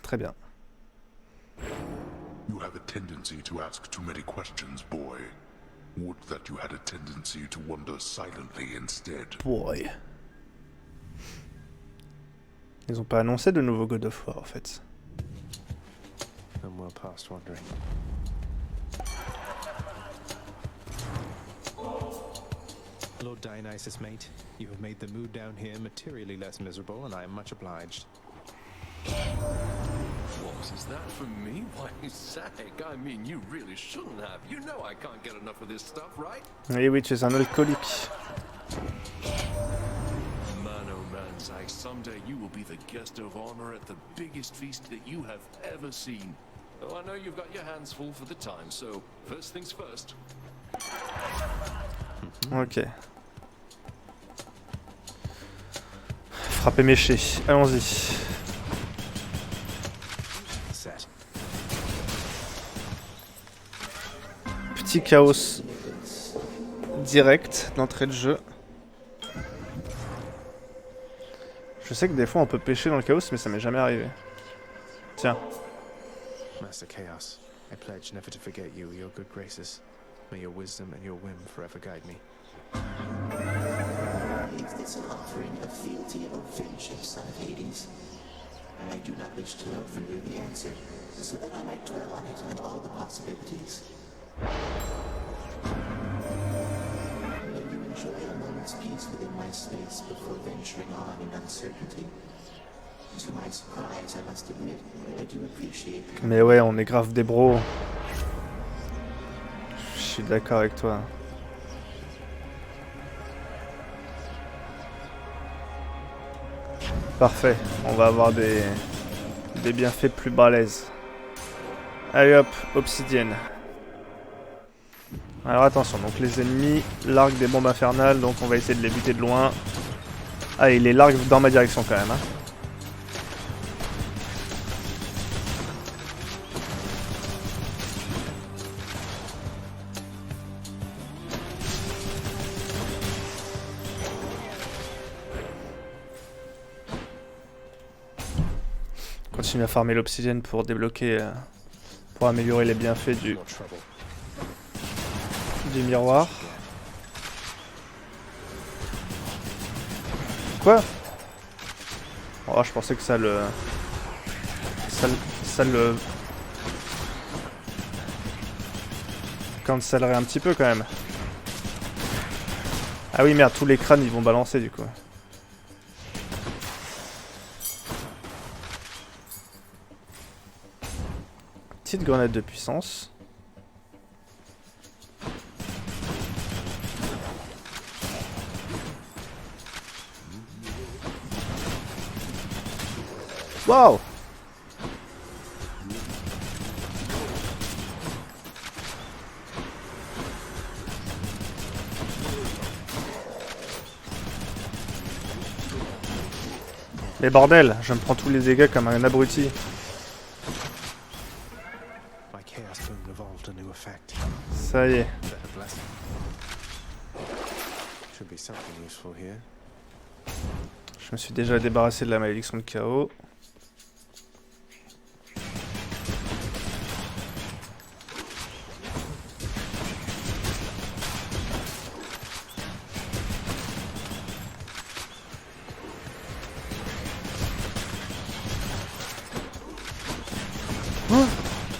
Très bien. You have a tendency to ask too many questions, boy. Would that you had a tendency to wonder silently instead. Boy. Ils ont pas annoncé de nouveau God of War en fait. I'm well past wondering. Lord Dionysus, mate, you have made the mood down here materially less miserable, and I am much obliged. What, is that from me? Why, Zach, I mean, you really shouldn't have. You know I can't get enough of this stuff, right? Oui, oui, tu es un alcoolique. Man, oh man, Zach, someday you will be the guest of honor at the biggest feast that you have ever seen. Oh, I know you've got your hands full for the time, so first things first. Ok. Frapper méché. Allons-y. Set. Petit chaos direct d'entrée de jeu. Je sais que des fois on peut pêcher dans le chaos, mais ça m'est jamais arrivé. Tiens. Master Chaos, I pledge never to forget you or your good graces. May your wisdom and your whim forever guide me. Is this an offering of fealty or friendship, son of Hades? I do not wish to know from you the answer, so that I might dwell on it and all the possibilities. May you enjoy a moment's peace within my space before venturing on in uncertainty. To my surprise, I must admit, I do appreciate. Mais ouais, on est grave des bros. Je suis d'accord avec toi. Parfait, on va avoir des bienfaits plus balèzes. Allez hop, obsidienne. Alors attention, donc les ennemis larguent des bombes infernales, donc on va essayer de les buter de loin. Ah, il les largue dans ma direction quand même, hein. Continue à farmer l'obsidienne pour débloquer, pour améliorer les bienfaits du miroir. Quoi? Oh, je pensais que ça le cancellerait un petit peu quand même. Ah oui merde, tous les crânes ils vont balancer du coup. Petite grenade de puissance. Wow! Mais bordel, je me prends tous les dégâts comme un abruti. Ça y est. Je me suis déjà débarrassé de la malédiction de chaos.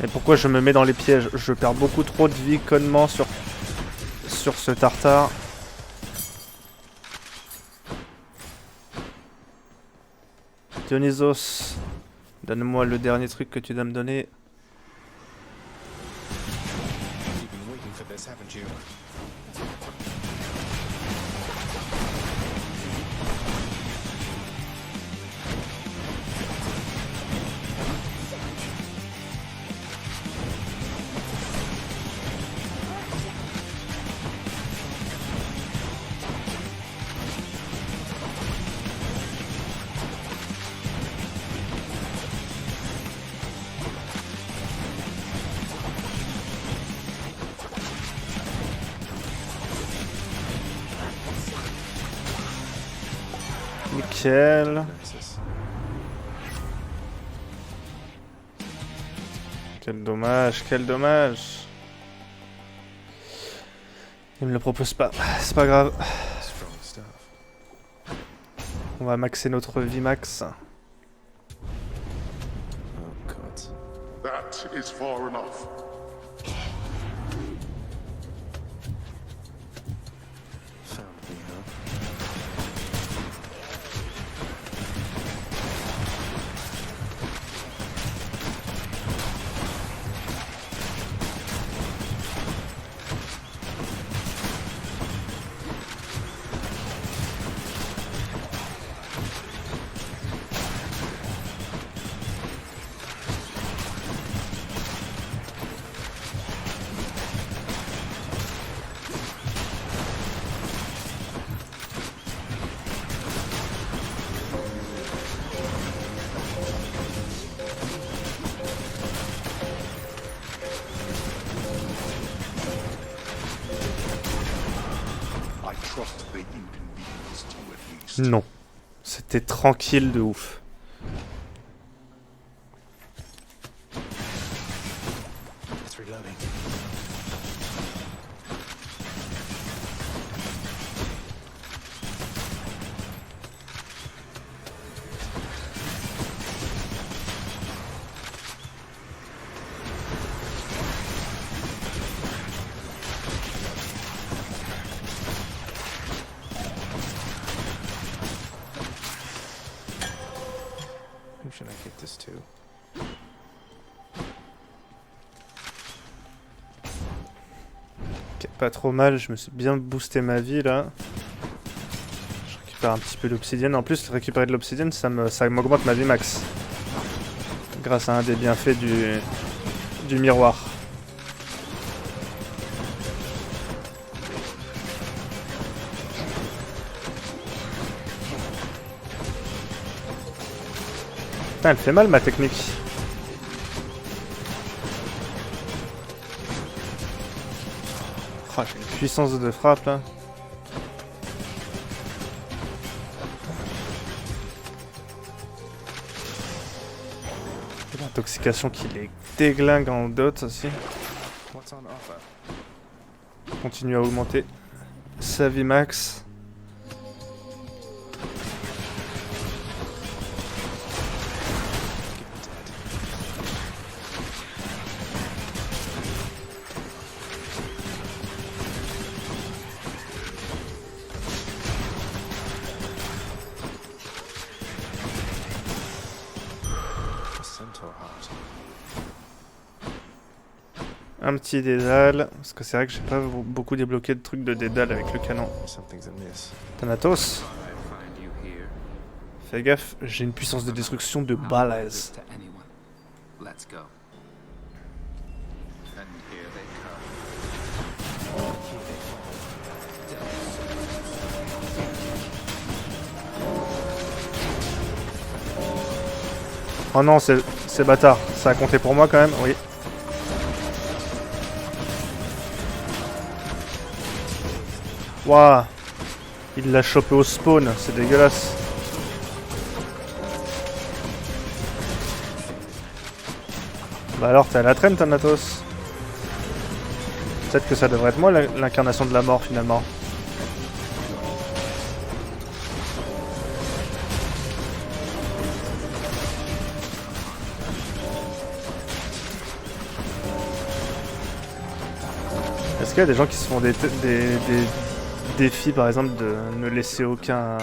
Et pourquoi je me mets dans les pièges? Je perds beaucoup trop de vie connement sur ce tartare. Dionysos, donne-moi le dernier truc que tu dois me donner. Nickel. Quel dommage, quel dommage. Il me le propose pas, c'est pas grave. Strong stuff. On va maxer notre vie max. Oh, God. That is far enough. Found me, huh? I trust they inconvenienced you at least. Non. C'était tranquille de ouf. It's reloading. Who should I get this to? Ok, pas trop mal, je me suis bien boosté ma vie là. Je récupère un petit peu d'obsidienne. En plus, récupérer de l'obsidienne, ça m'augmente ma vie max. Grâce à un des bienfaits du miroir. Putain, elle fait mal ma technique. Oh, j'ai une puissance de frappe là. L'intoxication qui les déglingue en dot aussi. What's on offer? Continue à augmenter sa vie max. Centaur heart. Un petit dédale, parce que c'est vrai que j'ai pas beaucoup débloqué de trucs de dédale avec le canon. Something's amiss. Thanatos, I find you here. fais gaffe, j'ai une puissance de destruction de balèze. To anyone. Let's go. And here they come. Oh non, c'est bâtard, ça a compté pour moi quand même, oui. Waouh, il l'a chopé au spawn, c'est dégueulasse. Bah alors, t'es à la traîne, Thanatos. Peut-être que ça devrait être moi l'incarnation de la mort finalement. Est-ce qu'il y a des gens qui se font des défis, par exemple, de ne laisser aucun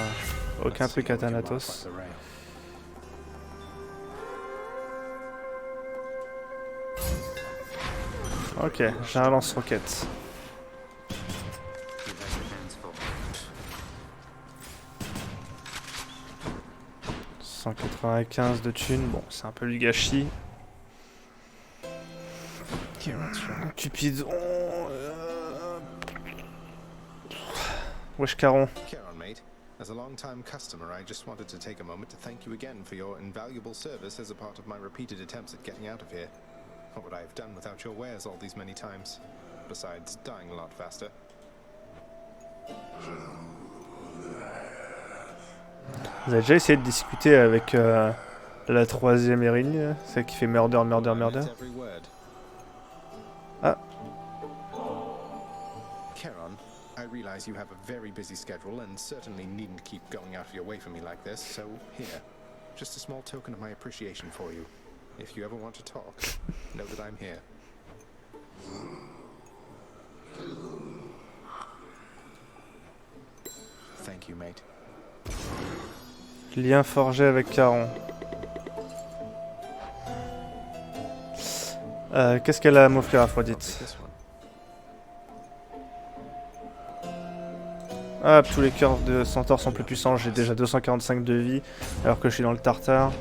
truc à Thanatos? Ok, j'ai un lance-roquette. 195 de thunes, bon, c'est un peu du gâchis. Cupidon. Wesh, Caron. Caron, mate. As a long-time customer, I just wanted to take a moment to thank you again for your invaluable service as a part of my repeated attempts at getting out of here. What would I have done without your wares all these many times? Besides, dying a lot faster. Vous avez déjà essayé de discuter avec La troisième Erin, celle qui fait murder, murder, murder. Ah. Charon, I realize you have a very busy schedule and certainly needn't keep going out of your way for me like this, so here, just a small token of my appreciation for you. If you ever want to talk, know that I'm here. Thank you, mate. Lien forgé avec Caron. Qu'est-ce qu'elle a à m'offrir, Aphrodite? Ah, tous les cœurs de centaure sont plus puissants. J'ai déjà 245 de vie, alors que je suis dans le tartare.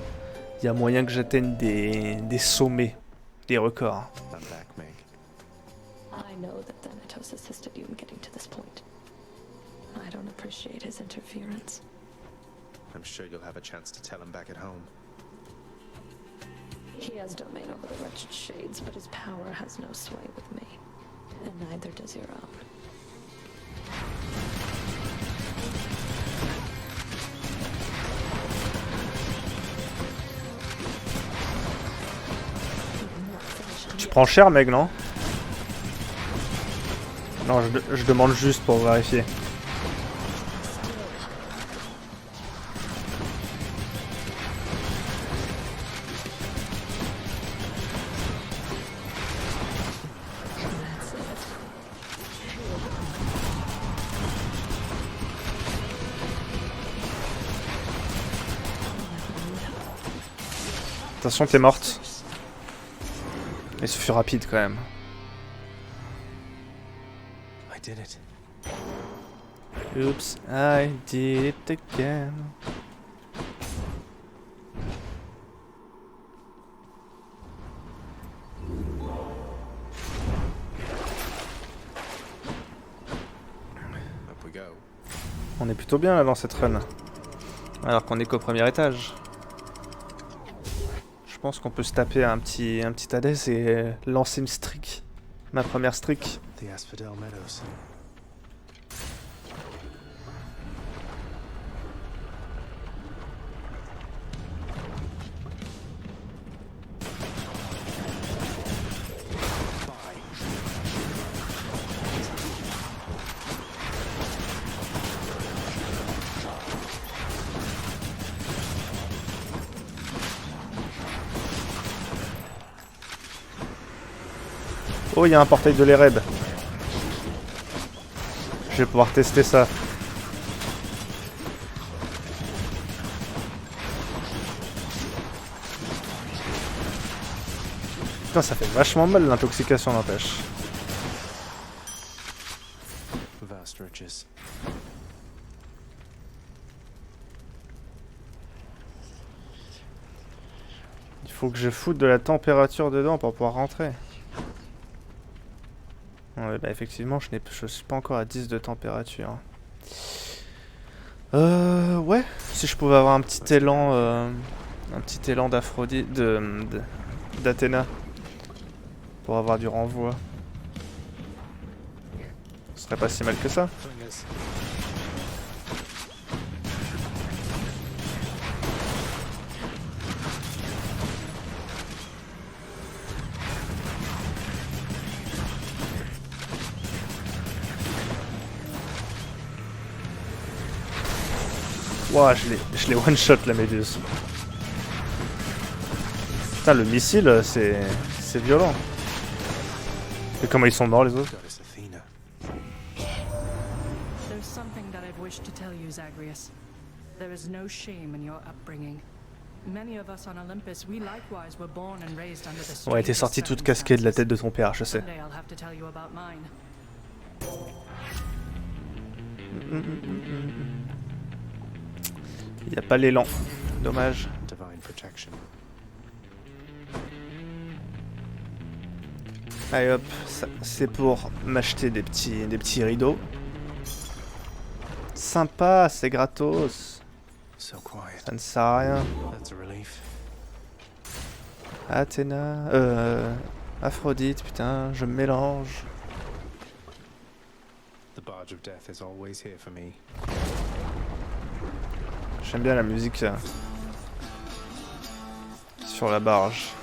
Il y a moyen que j'atteigne des sommets, des records. I'm back, Meg. I know that Thanatos assisted you in getting to this point. I don't appreciate his interference. I'm sure you'll have a chance to tell him back at home. He has domain over the wretched shades, but his power has no sway with me. And neither does your own. Tu prends cher, Meg, non? Non, je demande juste pour vérifier. Attention, t'es morte. Et ce fut rapide quand même. I did it. Oops, I did it again. Up we go. On est plutôt bien là dans cette run. Alors qu'on est qu'au premier étage. Je pense qu'on peut se taper un petit Hades et lancer une streak. Ma première streak. The Asphodel Meadows. Oh, il y a un portail de l'Ereb. Je vais pouvoir tester ça. Putain, ça fait vachement mal l'intoxication, n'empêche. Vast riches. Il faut que je foute de la température dedans pour pouvoir rentrer. Ouais, bah effectivement, je suis pas encore à 10 de température. Ouais, si je pouvais avoir un petit élan d'Aphrodite, d'Athéna, pour avoir du renvoi. Ce serait pas si mal que ça. Ouah, je l'ai one shot la méduse. Putain, le missile, c'est violent. Et comment ils sont morts les autres? Goddess Athena. There's something that I've wished to tell you, Zagreus. There is no shame in your upbringing. Many of us on Olympus, we likewise were born and raised under the Ouais, t'es sorti toute casquée de la tête de ton père, je sais. Someday I'll have to tell you about mine. Il n'y a pas l'élan. Dommage. Divine protection. Allez hop, c'est pour m'acheter des petits rideaux. Sympa, c'est gratos. So quiet. Ça ne sert à rien. That's a relief. Athéna, Aphrodite, putain, je me mélange. The barge of death is always here for me. J'aime bien la musique sur la barge.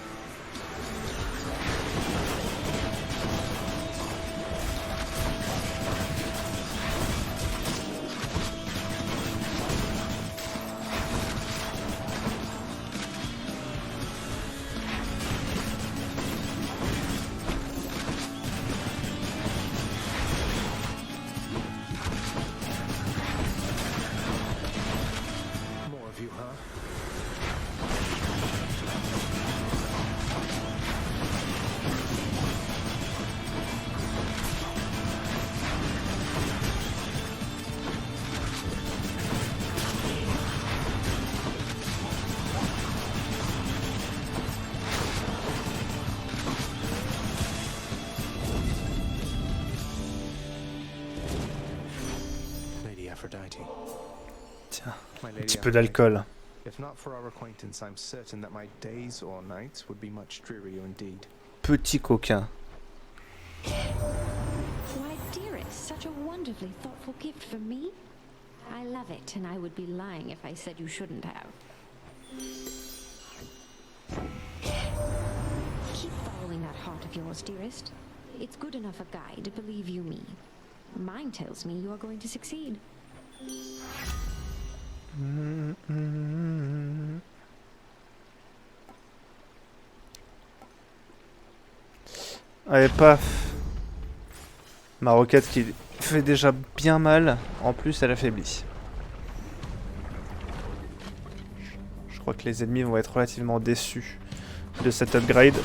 Tiens, un petit peu d'alcool. Petit coquin. Why, dearest, such a wonderfully thoughtful gift for me. I love it, and I would be lying if I said you shouldn't have. Keep following that heart of yours, dearest. It's good enough a guide, believe you me. Mine tells me you are going to succeed. Allez, paf. Ma roquette qui fait déjà bien mal, en plus elle affaiblit. Je crois que les ennemis vont être relativement déçus de cet upgrade.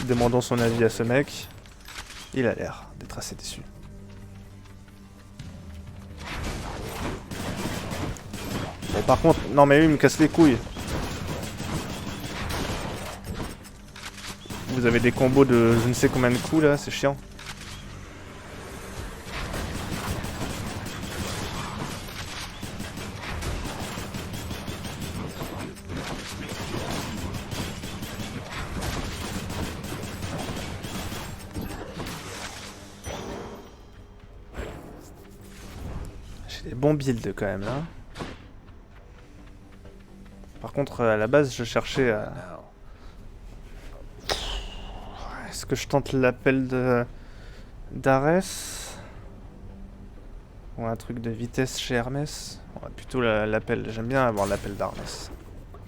Demandons son avis à ce mec. Il a l'air d'être assez déçu. Bon, par contre, non mais lui il me casse les couilles. Vous avez des combos de je ne sais combien de coups là, c'est chiant. J'ai des bons builds quand même là. Par contre, à la base, je cherchais à... Est-ce que je tente l'appel d'Arès? Ou un truc de vitesse chez Hermès? Ouais, plutôt l'appel. J'aime bien avoir l'appel d'Armès.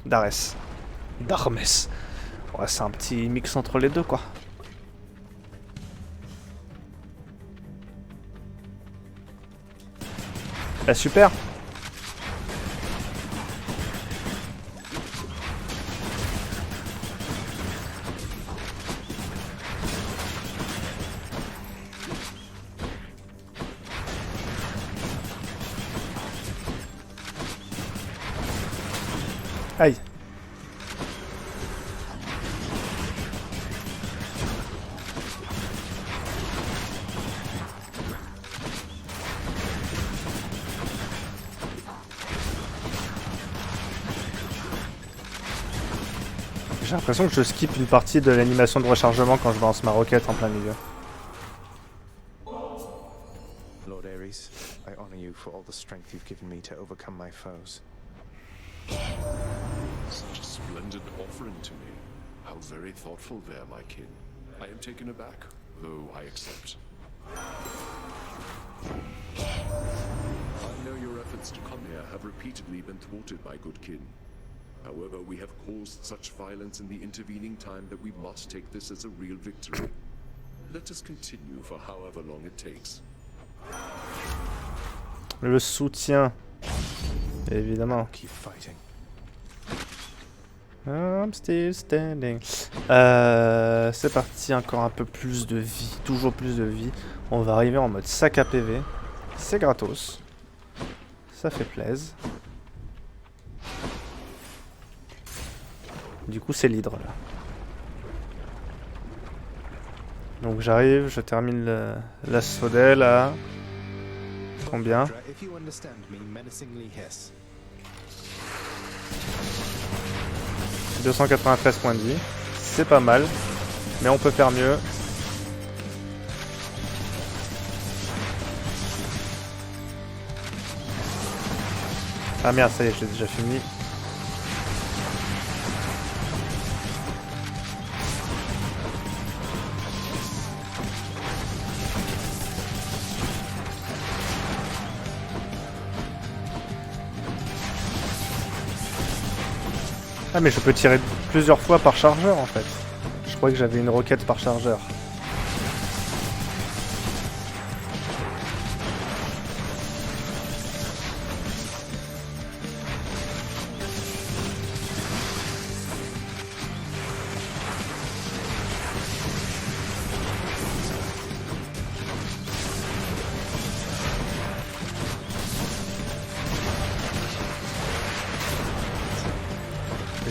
D'Arès. Ouais, c'est un petit mix entre les deux, quoi. Bah, super! Aïe. J'ai l'impression que je skip une partie de l'animation de rechargement quand je lance ma roquette en plein milieu. Lord Ares, I honor you for all the strength you've given me to overcome my foes. Such a splendid offering to me. How very thoughtful there, my kin. I am taken aback, though I accept. I know your efforts to come here have repeatedly been thwarted, my good kin. However, we have caused such violence in the intervening time that we must take this as a real victory. Let us continue for however long it takes. Le soutien. Évidemment. Keep fighting. I'm still standing. C'est parti, encore un peu plus de vie, toujours plus de vie. On va arriver en mode sac à PV. C'est gratos. Ça fait plaisir. Du coup, c'est l'hydre là. Donc j'arrive, je termine l'assaut d'elle à... Combien ? 293 points de vie. C'est pas mal. Mais on peut faire mieux. Ah merde, ça y est, je l'ai déjà fini. Ah mais je peux tirer plusieurs fois par chargeur en fait. Je croyais que j'avais une roquette par chargeur.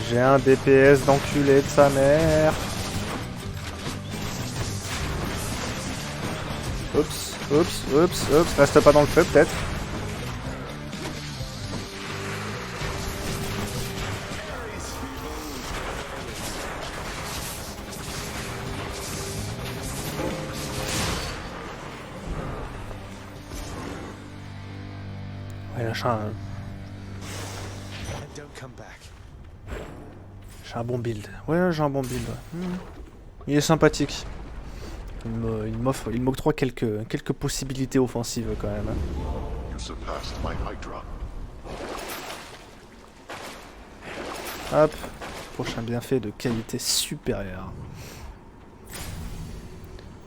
J'ai un DPS d'enculé de sa mère. Oups, oups, oups, oups. Reste pas dans le feu peut-être. Ouais, là, j'ai un bon build. Ouais, j'ai un bon build. Ouais. Il est sympathique. Il m'octroie quelques possibilités offensives quand même. You surpassed my Hydra. Hop. Prochain bienfait de qualité supérieure.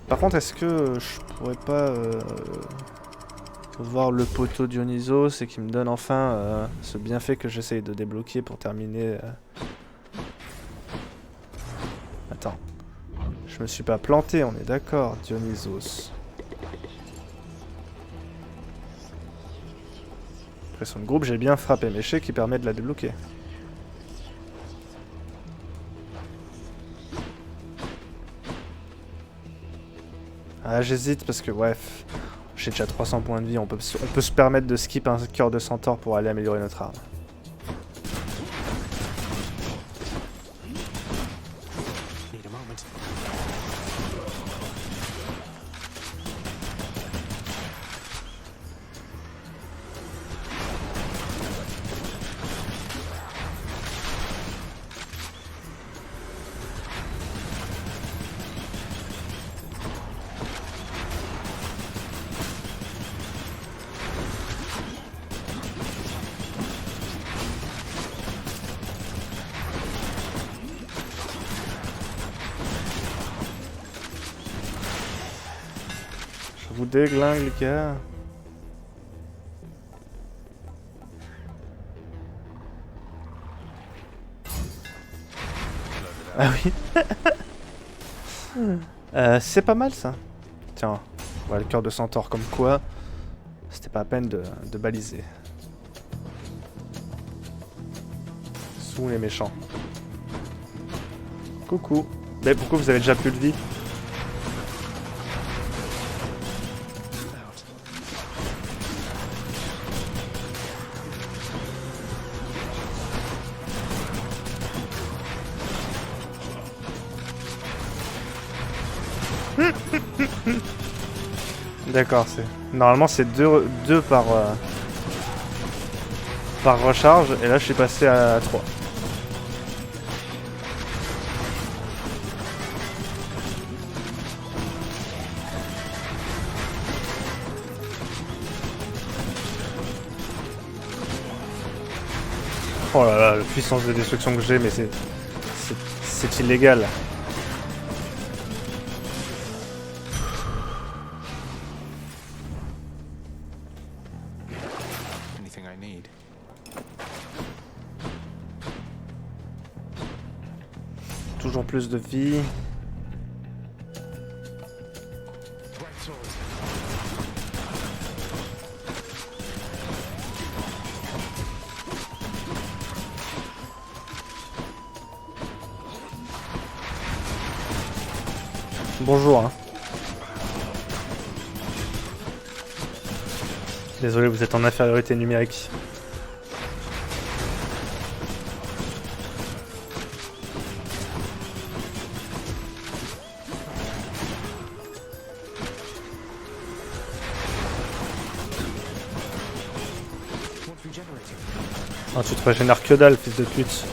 Par contre, est-ce que je pourrais pas voir le poteau Dionysos et qu'il me donne enfin ce bienfait que j'essaye de débloquer pour terminer... Attends. Je me suis pas planté, on est d'accord, Dionysos. Pression de groupe, j'ai bien frappé Méché qui permet de la débloquer. Ah, j'hésite parce que, bref, j'ai déjà 300 points de vie, on peut se permettre de skip un cœur de centaure pour aller améliorer notre arme. Je vous déglingue, les gars. Ah oui. C'est pas mal ça. Tiens, voilà le cœur de centaure comme quoi. C'était pas à peine de baliser. Sous les méchants. Coucou. Mais pourquoi vous avez déjà plus de vie? D'accord, c'est... Normalement c'est deux par recharge, et là je suis passé à 3. Oh là là, la puissance de destruction que j'ai, mais c'est illégal. Toujours plus de vie. Bonjour. Hein. Désolé, vous êtes en infériorité numérique. Oh, tu te régénères que dalle, fils de pute.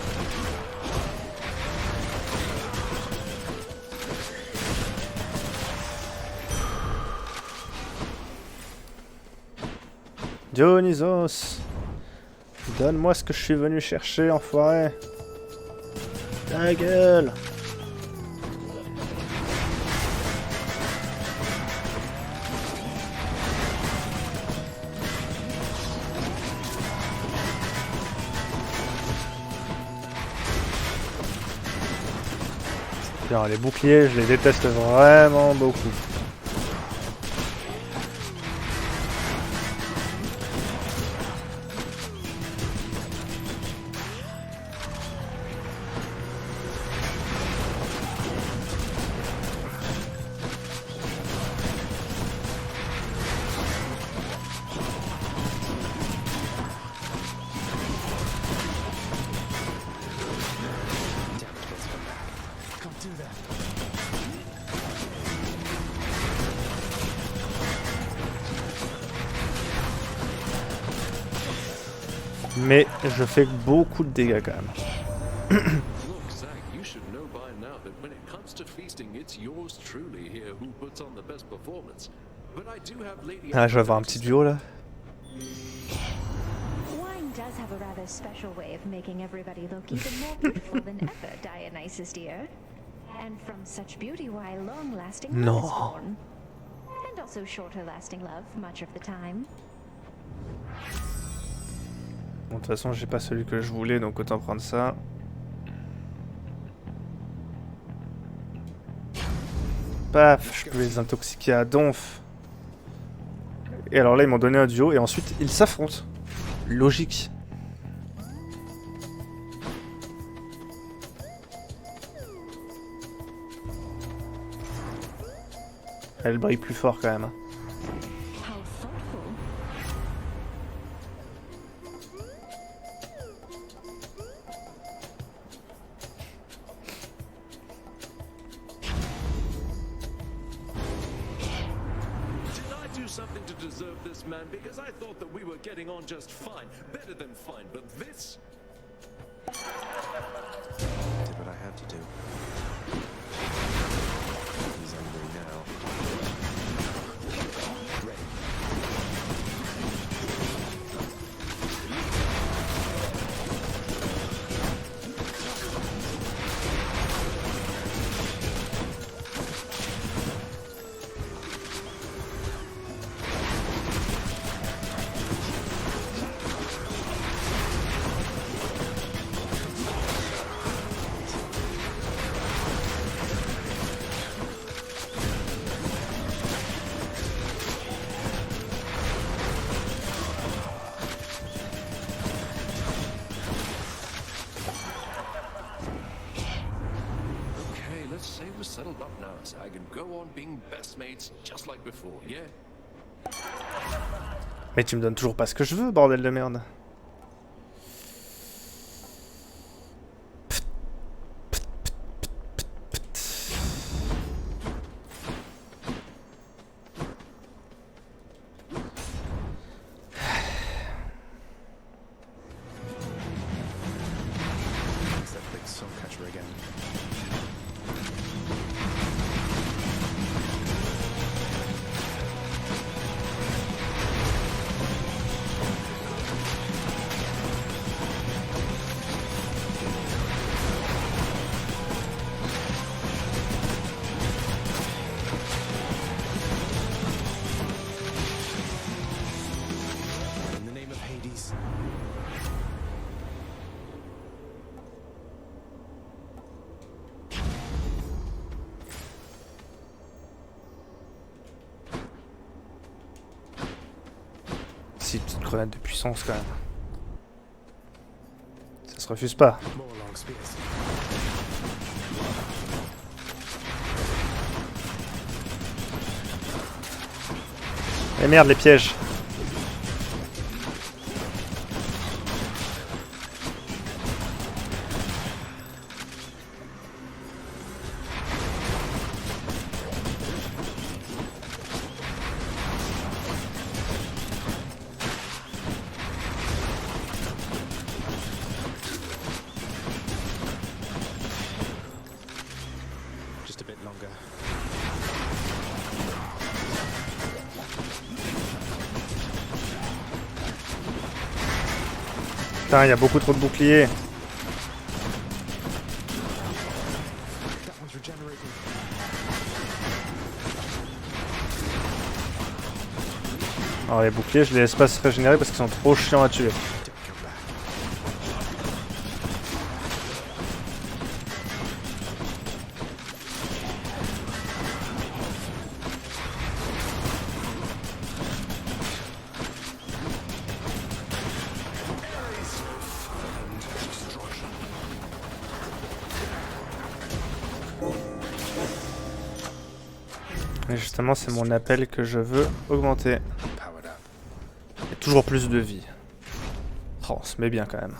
Dionysos, donne-moi ce que je suis venu chercher, enfoiré. Ta gueule. Alors, les boucliers, je les déteste vraiment beaucoup. Mais je fais beaucoup de dégâts quand même. Look, Zag, you should know by now that when it comes to feasting, it's yours truly here who puts on the best performance. But I do have Lady. Ah, je vais avoir un petit duo là. Wine does have a rather special way of making everybody look even more beautiful than ever, Dionysus dear. And from such beauty why long-lasting love is born. And also shorter-lasting love much of the time. Bon, de toute façon, j'ai pas celui que je voulais, donc autant prendre ça. Paf, je peux les intoxiquer à donf. Et alors là, ils m'ont donné un duo, et ensuite, ils s'affrontent. Logique. Elle brille plus fort quand même. Something to deserve this, man, because I thought that we were getting on just fine, better than fine, but this? Did what I had to do. He's angry now. Ready. Settled up now, Zag, and go on being best mates just like before, yeah? Mais tu me donnes toujours pas ce que je veux, bordel de merde. Si, petite grenade de puissance quand même. Ça se refuse pas. Et merde, les pièges. Putain, il y a beaucoup trop de boucliers. Alors les boucliers, je les laisse pas se régénérer parce qu'ils sont trop chiants à tuer. Et justement, c'est mon appel que je veux augmenter. Et toujours plus de vie. Oh, on se met bien quand même.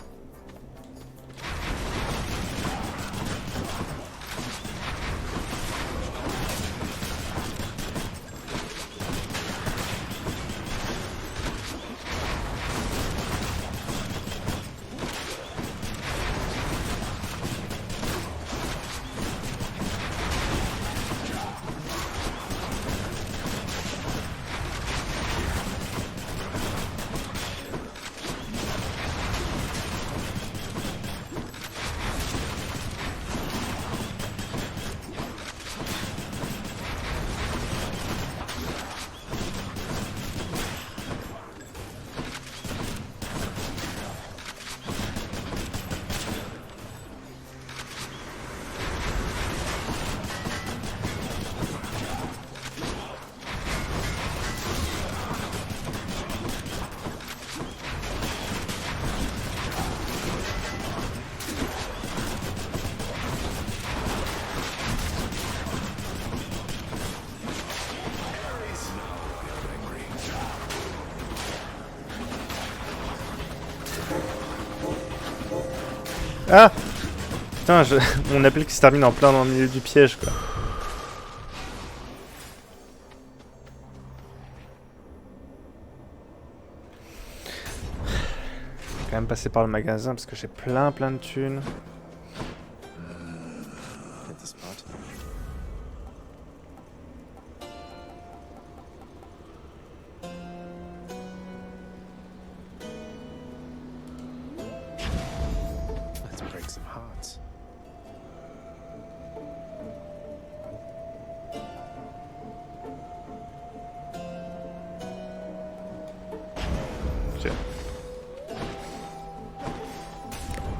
Ah! Putain, mon appel qui se termine en plein dans le milieu du piège, quoi. Je vais quand même passer par le magasin parce que j'ai plein de thunes.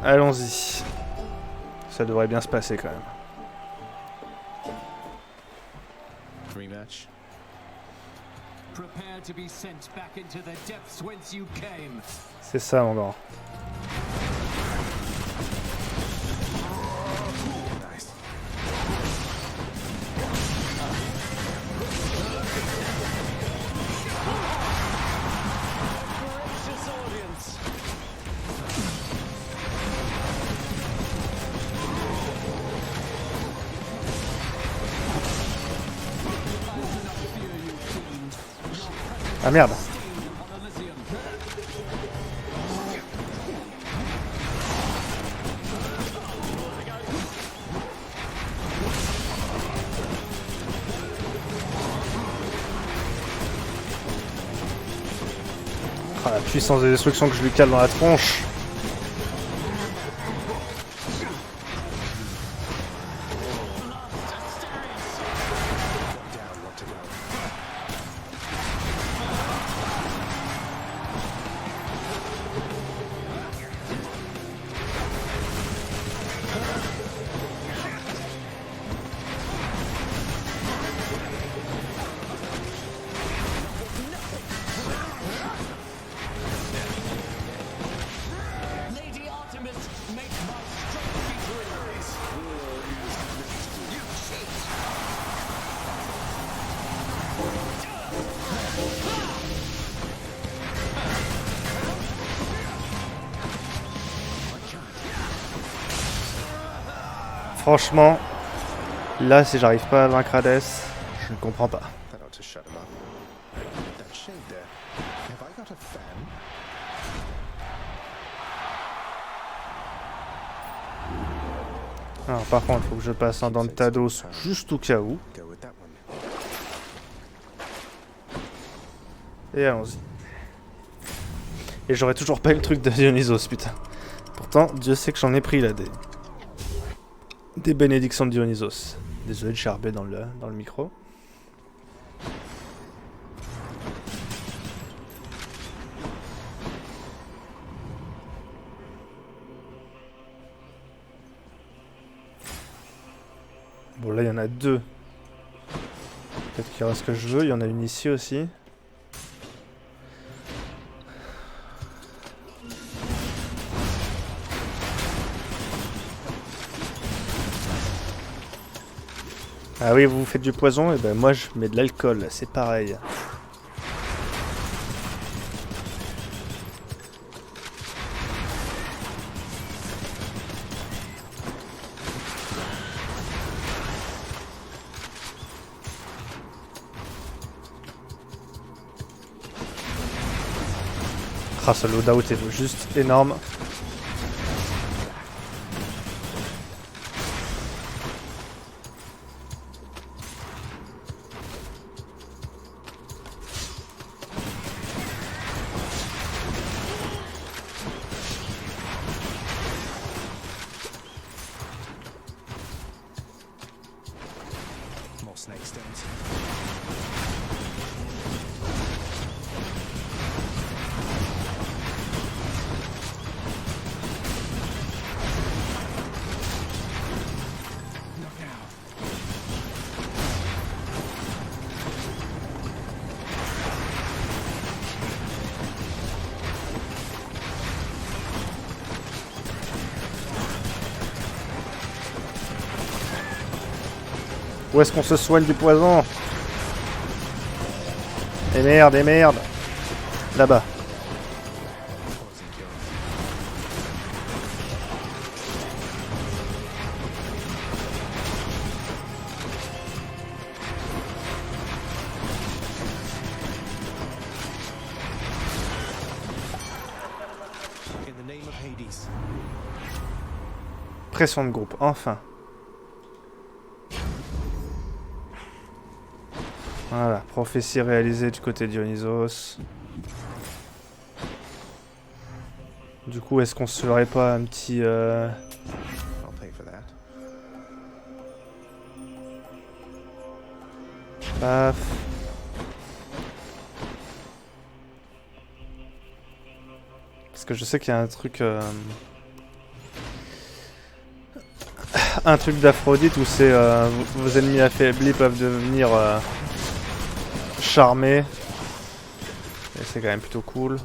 Allons-y. Ça devrait bien se passer quand même. Rematch. C'est ça, mon grand. Ah merde. Ah, la puissance de destruction que je lui cale dans la tronche. Franchement, là si j'arrive pas à vaincre Hades, je ne comprends pas. Alors par contre, il faut que je passe un dent de Tados juste au cas où. Et allons-y. Et j'aurais toujours pas eu le truc de Dionysos, putain. Pourtant, Dieu sait que j'en ai pris là des bénédictions de Dionysos. Désolé de charber dans le micro. Bon là il y en a deux. Peut-être qu'il y aura ce que je veux, il y en a une ici aussi. Ah oui, vous faites du poison, et ben moi je mets de l'alcool, c'est pareil. Ah, ce loadout est juste énorme. More snake stones. Où est-ce qu'on se soigne du poison? Et merde, et merde. Là-bas. In the name of Hades. Pression de groupe, enfin. Voilà, prophétie réalisée du côté de Dionysos. Du coup, est-ce qu'on se ferait pas un petit... I'll pay for that. Paf. Parce que je sais qu'il y a un truc... un truc d'Aphrodite où c'est... vos ennemis affaiblis peuvent devenir... charmés. Et c'est quand même plutôt cool.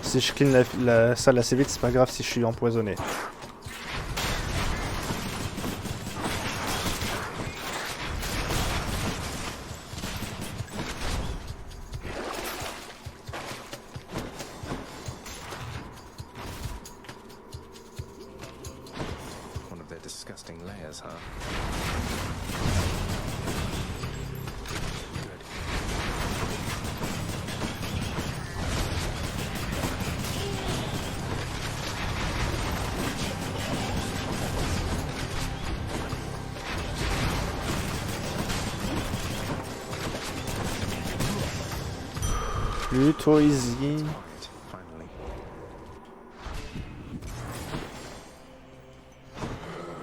Si je clean la salle assez vite, c'est pas grave si je suis empoisonné. One of their disgusting layers, huh? Plutôt easy. Finally.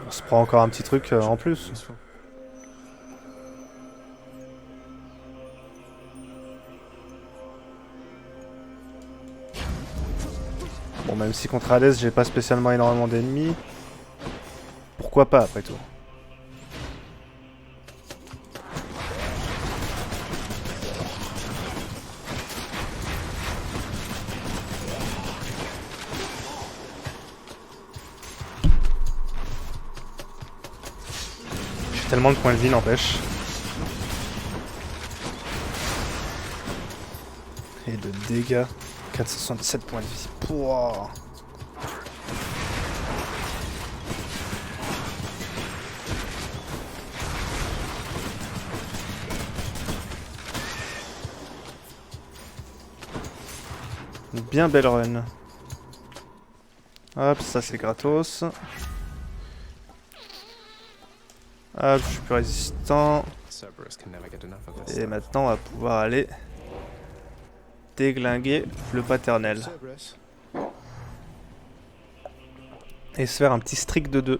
On se prend encore un petit truc en plus. Useful. Bon, même si contre Hades, j'ai pas spécialement énormément d'ennemis. Pourquoi pas, après tout. J'ai tellement de points de vie, n'empêche. Et de dégâts. 477 points de vie. Pouah. Une bien belle run. Hop, ça c'est gratos. Hop, je suis plus résistant. Cerberus can never get enough of this Et stuff. maintenant, on va pouvoir aller déglinguer le paternel. Cerberus, Et se faire un petit streak de 2.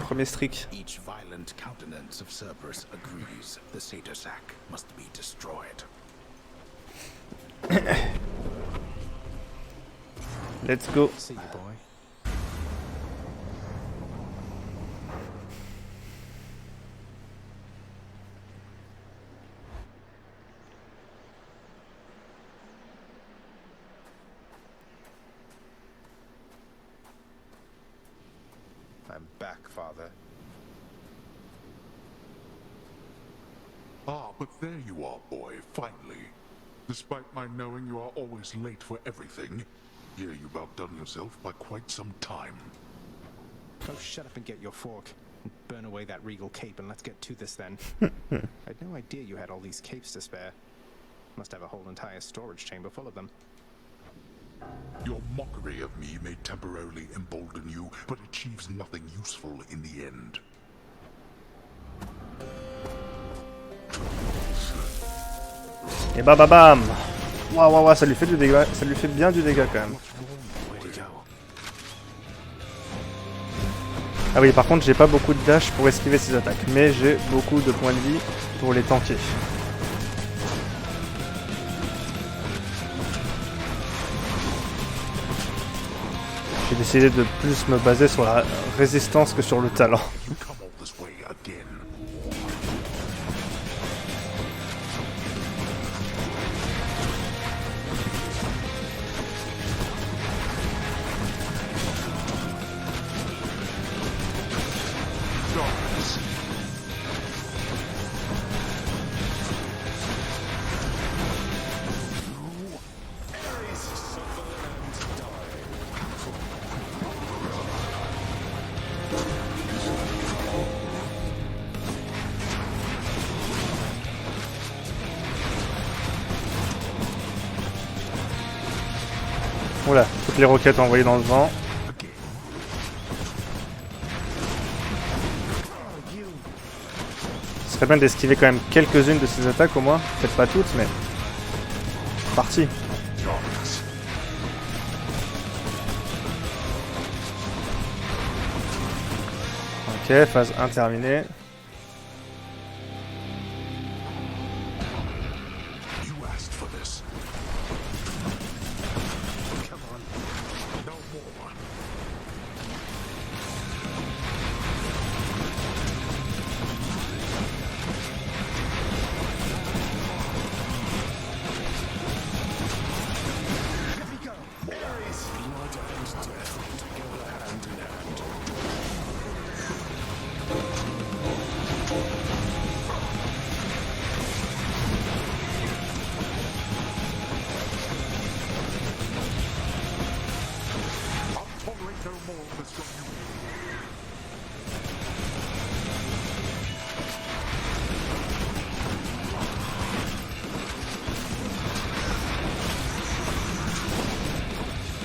Premier streak. Each violent countenance of Cerberus agrees the satyr sac must be destroyed. Let's go. see you, boy. I'm back, Father. Ah, but there you are, boy, finally. Despite my knowing you are always late for everything, here you've outdone yourself by quite some time. Oh, shut up and get your fork. And burn away that regal cape and let's get to this then. I had no idea you had all these capes to spare. Must have a whole entire storage chamber full of them. Your mockery of me may temporarily embolden you, but achieves nothing useful in the end. Et bam bam bam. Waouh waouh waouh, ça lui fait du dégât, ça lui fait bien du dégât quand même. Ah oui, par contre, j'ai pas beaucoup de dash pour esquiver ses attaques, mais j'ai beaucoup de points de vie pour les tanker. J'ai décidé de plus me baser sur la résistance que sur le talent. Oula, toutes les roquettes envoyées dans le vent. Ce serait bien d'esquiver quand même quelques-unes de ces attaques au moins. Peut-être pas toutes, mais... Parti. Ok, phase 1 terminée.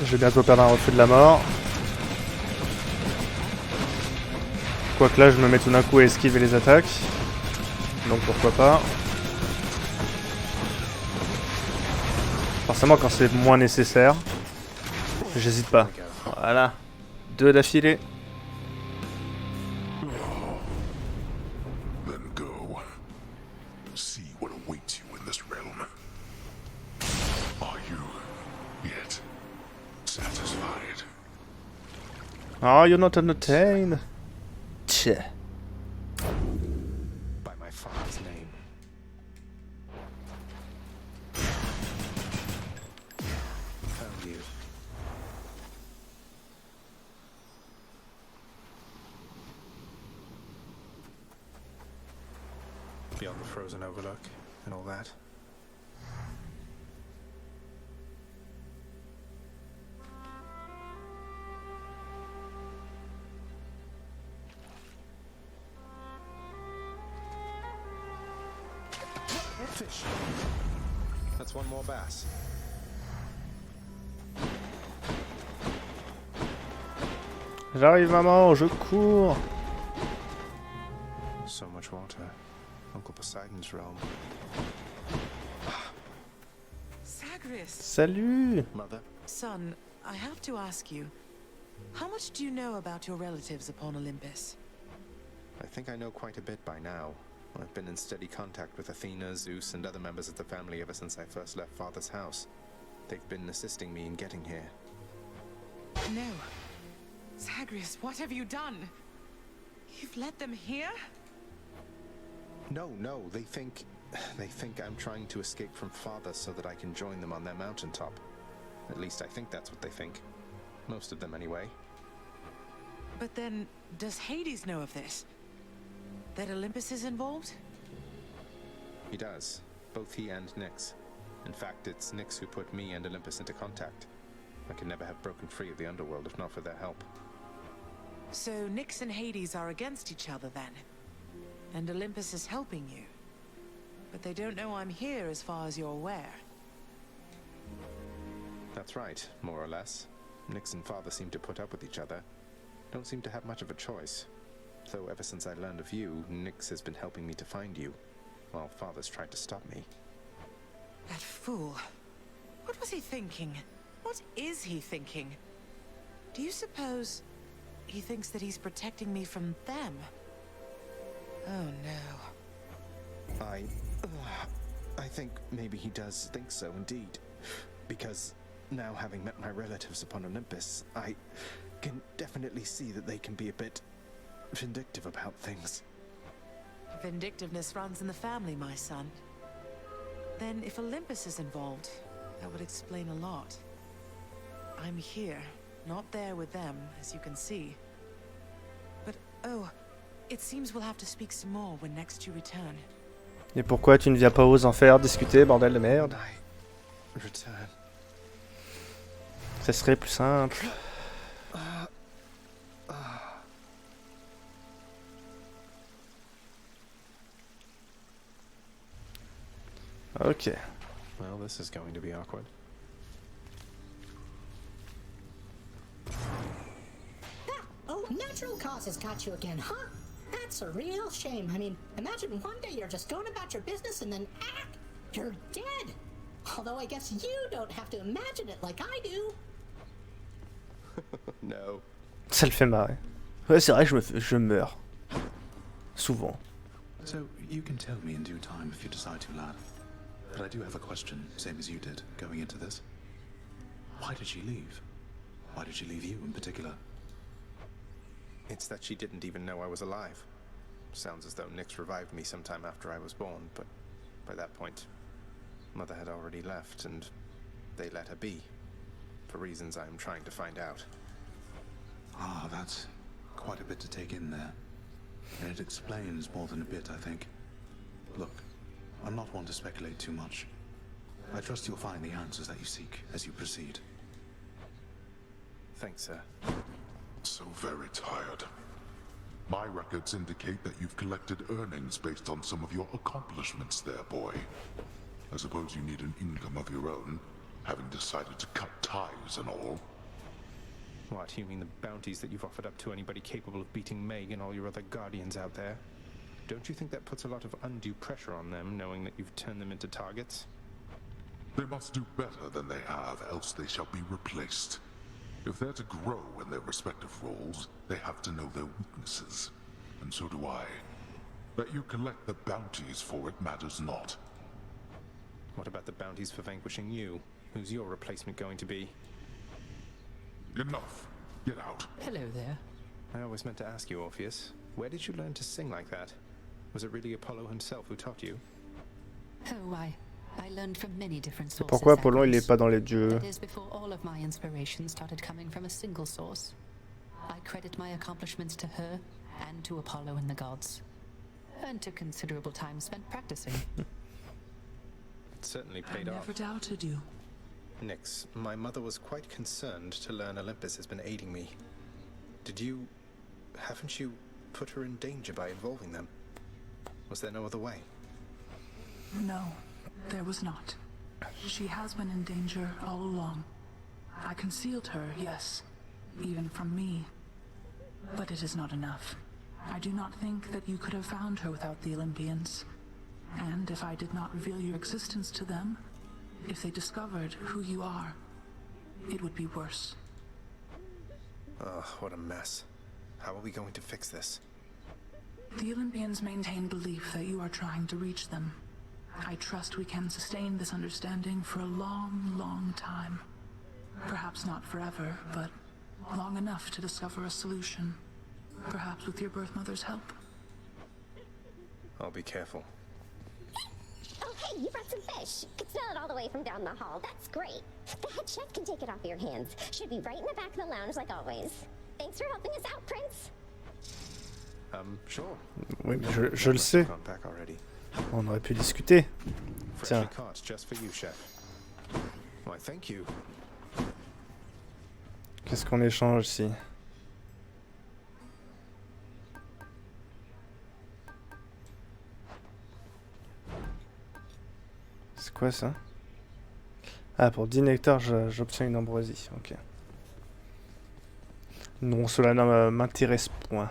Je vais bientôt perdre un refus de la mort. Quoique là je me mets tout d'un coup à esquiver les attaques. Donc pourquoi pas. Forcément quand c'est moins nécessaire, j'hésite pas. Voilà. 2 d'affilée. Oh, you're not entertained. Tch. By my father's name. Found you. Beyond the frozen overlook and all that. Fish. That's one more bass. J'arrive maman, je cours. So much water. Uncle Poseidon's realm. Zagreus! Salut! Mother? Son, I have to ask you, how much do you know about your relatives upon Olympus? I think I know quite a bit by now. I've been in steady contact with Athena, Zeus, and other members of the family ever since I first left Father's house. They've been assisting me in getting here. No. Zagreus, what have you done? You've let them here? No, they think I'm trying to escape from Father so that I can join them on their mountaintop. At least I think that's what they think. Most of them anyway. But then, does Hades know of this? That Olympus is involved? He does. Both he and Nyx. In fact, it's Nyx who put me and Olympus into contact. I could never have broken free of the underworld if not for their help. So Nyx and Hades are against each other then? And Olympus is helping you? But they don't know I'm here as far as you're aware. That's right, more or less. Nyx and Father seem to put up with each other. Don't seem to have much of a choice. Though ever since I learned of you, Nyx has been helping me to find you, while Father's tried to stop me. That fool. What was he thinking? What is he thinking? Do you suppose he thinks that he's protecting me from them? Oh no. I think maybe he does think so indeed. Because now having met my relatives upon Olympus, I can definitely see that they can be a bit vindictive about things. Vindictiveness runs in the family, my son. Then if Olympus is involved, that would explain a lot. I'm here, not there with them, as you can see. But, oh, it seems we'll have to speak some more when next you return. Et pourquoi tu ne viens pas aux enfers discuter, bordel de merde? Return. Ça serait plus simple. Ok. Well, this is going to be awkward. Oh, natural causes got you again, huh? That's a real shame. I mean, imagine one day you're just going about your business and then, you're dead. Although I guess you don't have to imagine it like I do. No. Ça le fait marrer. Ouais, c'est vrai, je meurs. Souvent. So, you can tell me in due time if you decide to, lad. But I do have a question, same as you did, going into this. Why did she leave? Why did she leave you in particular? It's that she didn't even know I was alive. Sounds as though Nyx revived me sometime after I was born, but by that point, Mother had already left, and they let her be, for reasons I'm trying to find out. Ah, that's quite a bit to take in there. And it explains more than a bit, I think. Look, I'm not one to speculate too much. I trust you'll find the answers that you seek as you proceed. Thanks, sir. So very tired. My records indicate that you've collected earnings based on some of your accomplishments there, boy. I suppose you need an income of your own, having decided to cut ties and all. What, you mean the bounties that you've offered up to anybody capable of beating Meg and all your other guardians out there? Don't you think that puts a lot of undue pressure on them, knowing that you've turned them into targets? They must do better than they have, else they shall be replaced. If they're to grow in their respective roles, they have to know their weaknesses. And so do I. That you collect the bounties for it matters not. What about the bounties for vanquishing you? Who's your replacement going to be? Enough. Get out. Hello there. I always meant to ask you, Orpheus. Where did you learn to sing like that? Was it really Apollo himself who taught you? Oh, I learned from many different sources. Pourquoi Apollon il est pas dans les dieux? That is before all of my inspiration started coming from a single source. I credit my accomplishments to her and to Apollo and the gods. And to considerable time spent practicing. It certainly paid off. I never doubted you. Nyx, my mother was quite concerned to learn Olympus has been aiding me. Haven't you put her in danger by involving them? Was there no other way? No, there was not. She has been in danger all along. I concealed her, yes, even from me. But it is not enough. I do not think that you could have found her without the Olympians. And if I did not reveal your existence to them, if they discovered who you are, it would be worse. Ugh, what a mess. How are we going to fix this? The Olympians maintain belief that you are trying to reach them. I trust we can sustain this understanding for a long, long time. Perhaps not forever, but long enough to discover a solution. Perhaps with your birth mother's help. I'll be careful. Oh, hey, you brought some fish. Could smell it all the way from down the hall. That's great. The head chef can take it off your hands. Should be right in the back of the lounge like always. Thanks for helping us out, Prince. Sure. Oui, mais je le sais. On aurait pu discuter. Tiens. Qu'est-ce qu'on échange ici? C'est quoi ça? Ah, pour 10 nectars, j'obtiens une ambroisie. Ok. Non, cela ne m'intéresse point.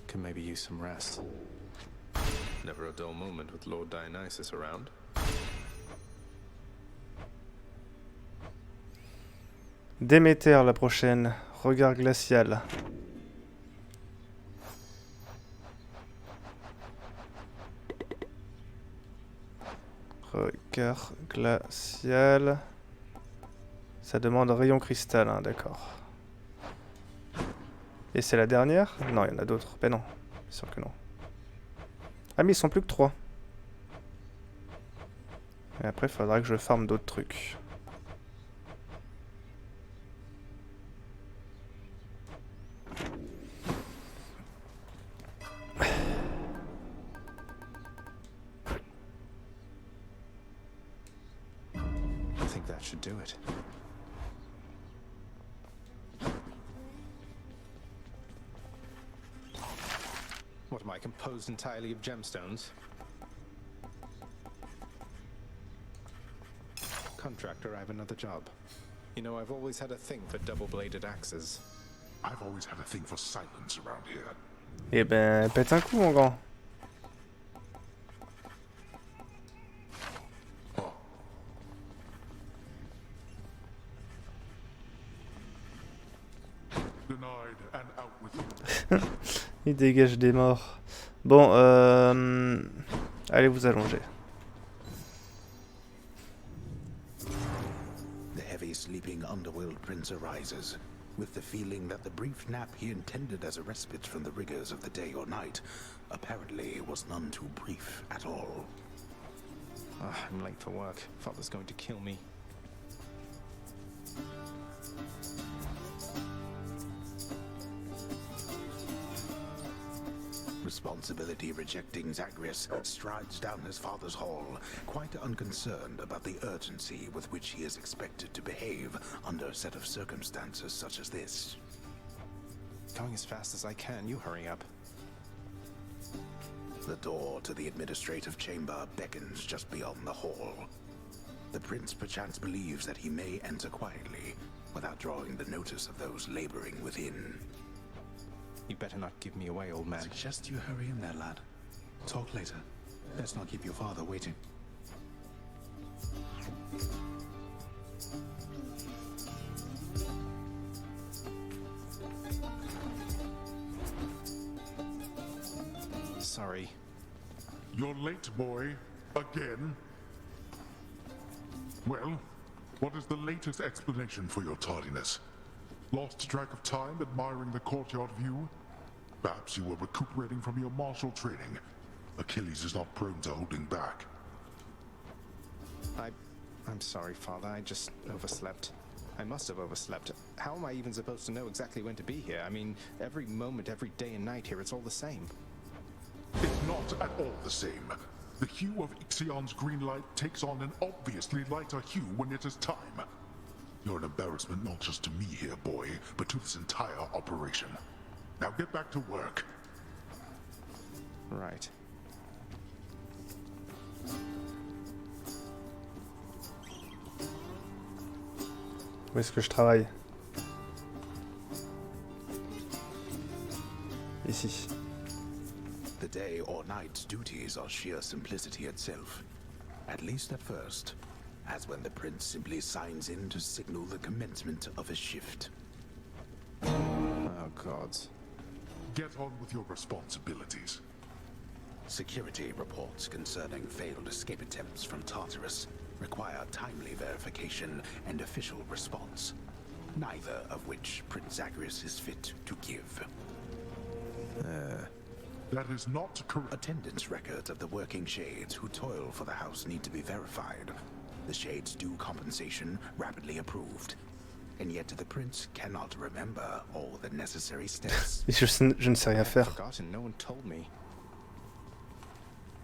Can maybe use some rest. Never a dull moment with Lord Dionysus around. Déméter la prochaine. Regard glacial. Regard glacial. Ça demande rayon cristal, hein, d'accord. Et c'est la dernière? Non, il y en a d'autres. Ben non, bien sûr que non. Ah mais ils sont plus que 3. Et après, il faudra que je farme d'autres trucs. I think that should do it. What am I, composed entirely of gemstones? Contractor, I have another job. You know, I've always had a thing for double-bladed axes. I've always had a thing for silence around here. Eh ben, pète un coup, mon grand. Il dégage des morts. Bon, allez vous allonger. The heavy sleeping underworld prince arises, with the feeling that the brief nap he intended as a respite from the rigors of the day or night apparently was none too brief at all. I'm late for work. Father's going to kill me. Responsibility rejecting Zagreus strides down his father's hall, quite unconcerned about the urgency with which he is expected to behave under a set of circumstances such as this. Going as fast as I can, you hurry up. The door to the administrative chamber beckons just beyond the hall. The prince perchance believes that he may enter quietly, without drawing the notice of those laboring within. You better not give me away, old man. I suggest you hurry in there, lad. Talk later. Let's not keep your father waiting. Sorry. You're late, boy. Again? Well, what is the latest explanation for your tardiness? Lost track of time admiring the courtyard view? Perhaps you were recuperating from your martial training. Achilles is not prone to holding back. I'm sorry, Father. I just overslept. I must have overslept. How am I even supposed to know exactly when to be here? I mean, every moment, every day and night here, it's all the same. It's not at all the same. The hue of Ixion's green light takes on an obviously lighter hue when it is time. You're an embarrassment not just to me here, boy, but to this entire operation. Now get back to work. Right. Où est-ce que je travaille? Ici. the day or night's duties are sheer simplicity itself. At least at first, as when the prince simply signs in to signal the commencement of a shift. Oh, gods. Get on with your responsibilities. Security reports concerning failed escape attempts from Tartarus require timely verification and official response, neither of which Prince Zagreus is fit to give. That is not correct. Attendance records of the working shades who toil for the house need to be verified. The shades' due compensation rapidly approved. And yet the prince cannot remember all the necessary steps. Je ne sais rien faire. Forgotten, no one told me.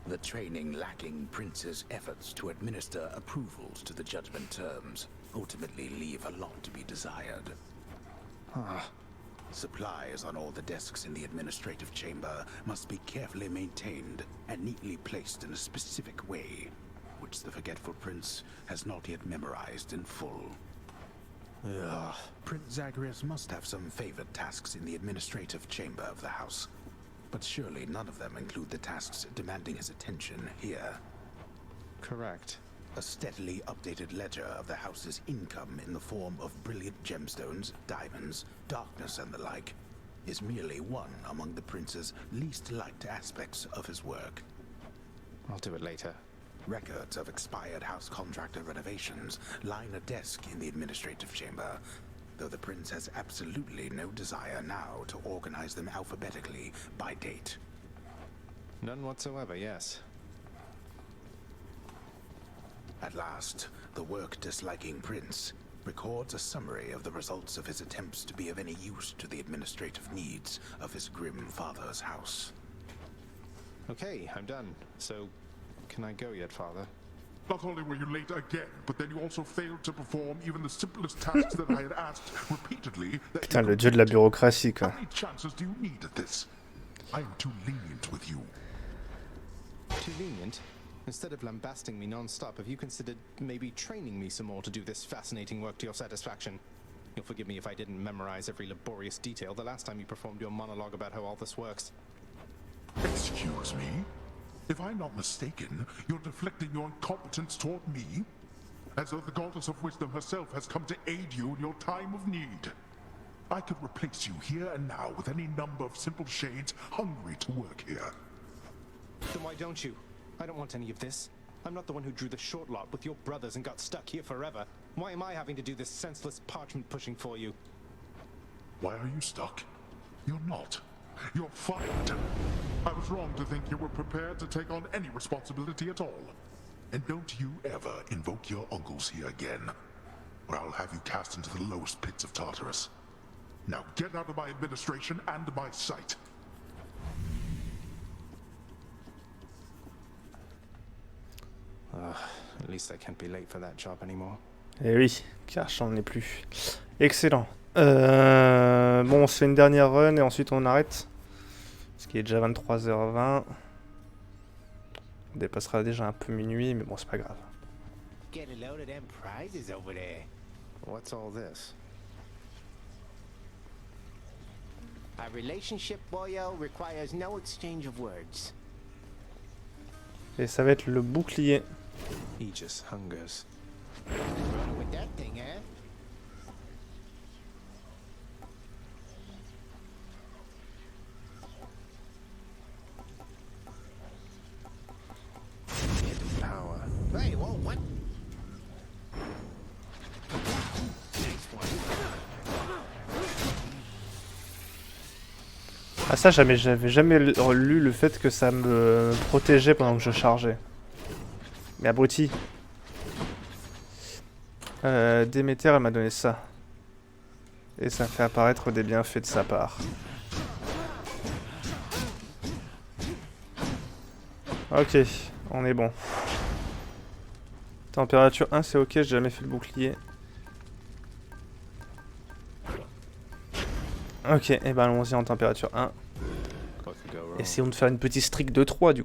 The training lacking prince's efforts to administer approvals to the judgment terms ultimately leave a lot to be desired. Supplies on all the desks in the administrative chamber must be carefully maintained and neatly placed in a specific way, which the forgetful prince has not yet memorized in full. Prince Zagreus must have some favored tasks in the administrative chamber of the house, but surely none of them include the tasks demanding his attention here. Correct. A steadily updated ledger of the house's income in the form of brilliant gemstones, diamonds, darkness and the like is merely one among the prince's least liked aspects of his work. I'll do it later. Records of expired house contractor renovations line a desk in the administrative chamber, though the prince has absolutely no desire now to organize them alphabetically by date. None whatsoever, yes. At last, the work-disliking prince records a summary of the results of his attempts to be of any use to the administrative needs of his grim father's house. Okay, I'm done. So, can I go yet, father? Not only were you late again, but then you also failed to perform even the simplest tasks that I had asked repeatedly. Putain, le dieu de la bureaucratie, quoi. How many chances do you need at this? I am too lenient with you. Too lenient? Instead of lambasting me non-stop, have you considered maybe training me some more to do this fascinating work to your satisfaction? You'll forgive me if I didn't memorize every laborious detail the last time you performed your monologue about how all this works. Excuse me? If I'm not mistaken, you're deflecting your incompetence toward me, as though the goddess of wisdom herself has come to aid you in your time of need. I could replace you here and now with any number of simple shades hungry to work here. Then why don't you? I don't want any of this. I'm not the one who drew the short lot with your brothers and got stuck here forever. Why am I having to do this senseless parchment pushing for you? Why are you stuck? You're not. You're fired. I was wrong to think you were prepared to take on any responsibility at all. And don't you ever invoke your uncles here again, or I'll have you cast into the lowest pits of Tartarus. Now get out of my administration and my sight. At least I can't be late for that job anymore. Eh oui, car j'en ai plus. Excellent. Bon, on se fait une dernière run et ensuite on arrête. Ce qui est déjà 23h20. On dépassera déjà un peu minuit, mais bon, c'est pas grave. Get a load of them prizes over there. What's all this? Our relationship, boyo, requires no exchange of words. Et ça va être le bouclier. He just hungers. Running with that thing, eh? Get the power. Hey, whoa, what? Nice one. Ah ça, j'avais jamais lu le fait que ça me protégeait pendant que je chargeais. Mais abruti. Déméter, elle m'a donné ça. Et ça fait apparaître des bienfaits de sa part. Ok, on est bon. Température 1, c'est ok, j'ai jamais fait le bouclier. Ok, et ben allons-y en température 1. Essayons de faire une petite streak de 3 du coup.